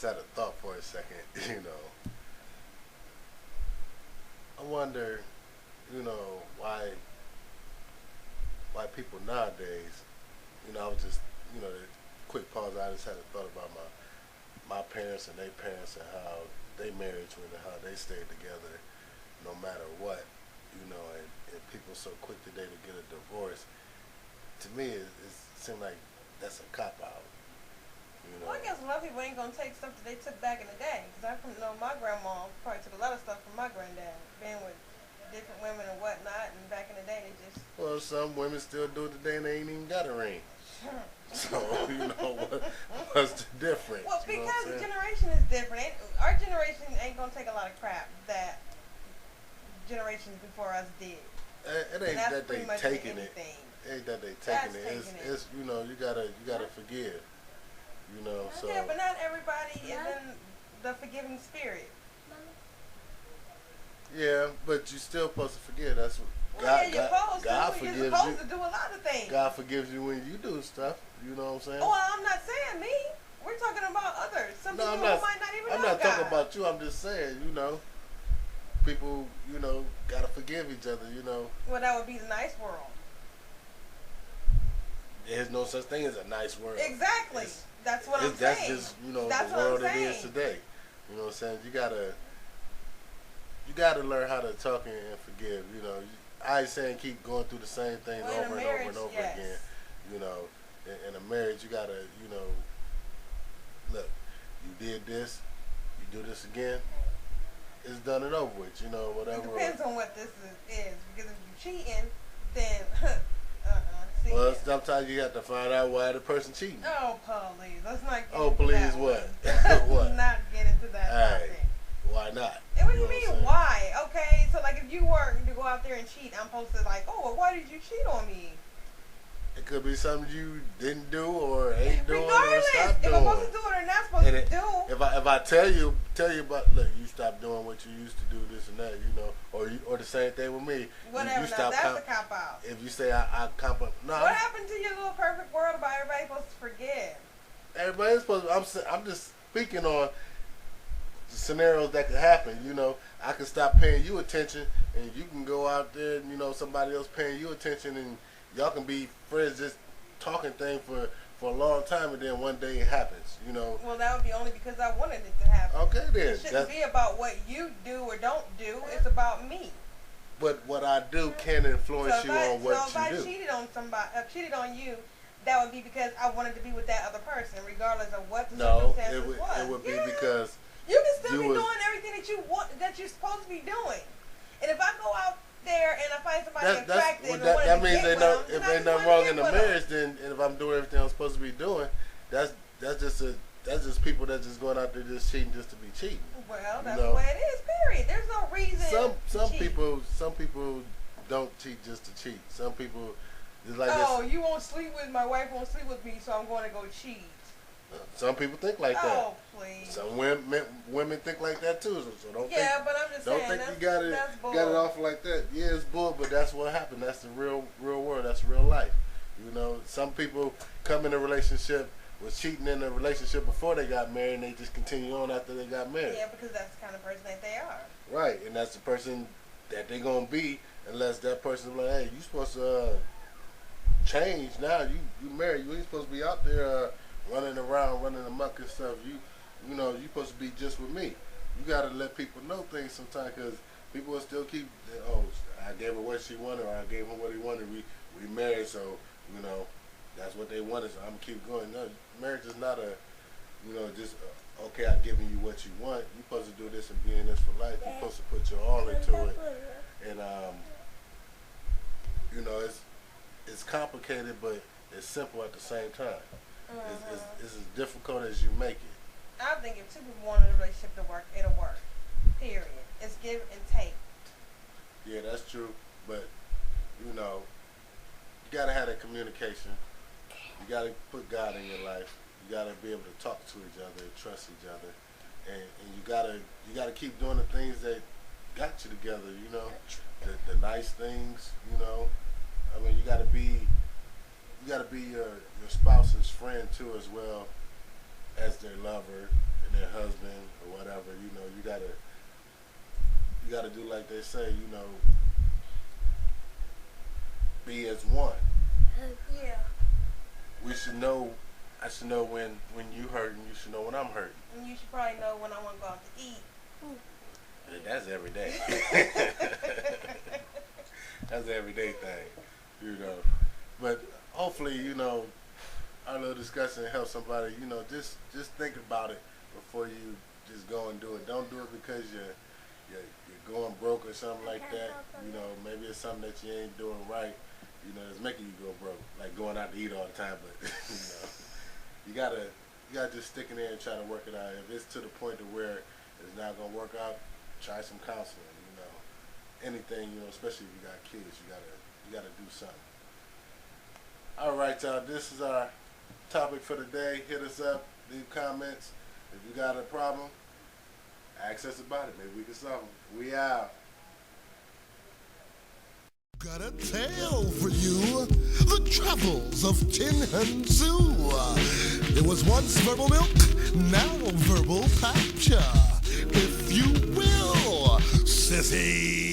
had a thought for a second. You know, I wonder, why people nowadays. I was just, quick pause. I just had a thought about my parents and their parents and how they marriage went and how they stayed together no matter what. And people so quick today to get a divorce. To me, it seemed like that's a cop out. Well, I guess a lot of people ain't gonna take stuff that they took back in the day. Cause I know my grandma probably took a lot of stuff from my granddad, being with different women and whatnot. And back in the day, they just Well, some women still do it today and they ain't even got a ring. So, what's the difference? well, You know what because I'm the saying? generation is different. Our generation ain't gonna take a lot of crap that generations before us did. It And ain't that's that they pretty much taking it. anything. It ain't that they That's taking it. taking it. It's you gotta forgive. So Yeah, but not everybody is in the forgiving spirit. yeah, but you still supposed to forgive. That's what Well, yeah, you're supposed God to. You're forgives supposed you. to do a lot of things. God forgives you when you do stuff. You know what I'm saying? Oh, well, I'm not saying me. We're talking about others. Some No, people I'm who not. might not even I'm know not God. talking about you. I'm just saying. People. Gotta forgive each other. Well, that would be the nice world. There's no such thing as a nice world. Exactly. That's what I'm That's saying. just That's the what I'm world it saying. is today. You know what I'm saying? You gotta learn how to talk and forgive. I ain't saying keep going through the same things Well, in a over and over marriage, and over yes. again. In a marriage, you gotta look. You did this. You do this again. It's done and over with. Whatever. It depends on what this is. Because if you're cheating, then see. Well, sometimes you have to find out why the person cheating. Oh, please. Let's not get Oh, into please, that what? one. Let's What? not get into that Hey. topic. Why not? And what do you know mean, I'm saying? why? Okay, so like if you were to go out there and cheat, I'm supposed to oh, well, why did you cheat on me? It could be something you didn't do or ain't doing or Regardless, stopped if doing. I'm supposed to do it or not supposed And to do. if I tell you about look, you stop doing what you used to do, this and that, or the same thing with me. Whatever, You now stop that's a cop out. if you say I comp no, What happened to your little perfect world about everybody supposed to forgive? everybody's supposed to, I'm just speaking on the scenarios that could happen. I could stop paying you attention and you can go out there and somebody else paying you attention and y'all can be friends just talking thing for a long time and then one day it happens. Well, that would be only because I wanted it to happen. Okay then. It shouldn't be about what you do or don't do. It's about me. But what I do can influence So you on what if I you do. cheated on somebody, cheated on you, that would be because I wanted to be with that other person, regardless of what the No, circumstances was. it would be Yeah. because You can still you be was- doing everything that you want, that you're supposed to be doing. And if I go out there and I find somebody attractive and wanted that to means get with them, if then I ain't just nothing wanna wrong get in the with 'em. marriage, then and if I'm doing everything I'm supposed to be doing, that's just people that just going out there just cheating just to be cheating. Well, that's know. the way it is. Period. There's no reason. Some to cheat. people don't cheat just to cheat. Some people it's like Oh, you won't sleep with my wife. Won't sleep with me, so I'm going to go cheat. some people think like that. Oh, please. Some women think like that too. So don't think. Yeah, but I'm just Don't saying think that's bull. got it off like that. Yeah, it's bull, but that's what happened. That's the real world. That's real life. Some people come in a relationship was cheating in a relationship before they got married, and they just continue on after they got married. Yeah, because that's the kind of person that they are. Right, and that's the person that they're gonna be unless that person's like, hey, you supposed to change now. You married. You ain't supposed to be out there running around, running amok and stuff. You supposed to be just with me. You gotta let people know things sometimes because people will still keep. Oh, I gave her what she wanted, or I gave him what he wanted. We married, so that's what they wanted. So I'm gonna keep going. No, marriage is not a just okay. I've given you what you want. You're supposed to do this and be in this for life. You're supposed to put your all into it, and it's complicated, but it's simple at the same time. It's as difficult as you make it. I think if two people want a relationship to work, it'll work. Period. It's give and take. Yeah, that's true. But you gotta have that communication. You gotta put God in your life. You gotta be able to talk to each other, and trust each other, and you gotta keep doing the things that got you together. The nice things. I mean, you gotta be your spouse's friend too, as well as their lover, and their husband or whatever, you gotta do like they say, be as one. Yeah. We should know. I should know when you hurting. You should know when I'm hurting. And you should probably know when I want to go out to eat. And that's every day. That's an everyday thing, But hopefully, our little discussion helps somebody. Just think about it before you just go and do it. Don't do it because you're going broke or something like that. Maybe it's something that you ain't doing right. It's making you go broke, like going out to eat all the time. But you gotta just stick in there and try to work it out. If it's to the point to where it's not gonna work out, try some counseling. Anything, especially if you got kids, you gotta do something. All right, y'all. This is our topic for the day. Hit us up, leave comments. If you got a problem, ask us about it. Maybe we can solve it. We out. Got a tale for you, the travels of Tin and Zoo. There was once verbal milk, now verbal pasture, if you will, sissy.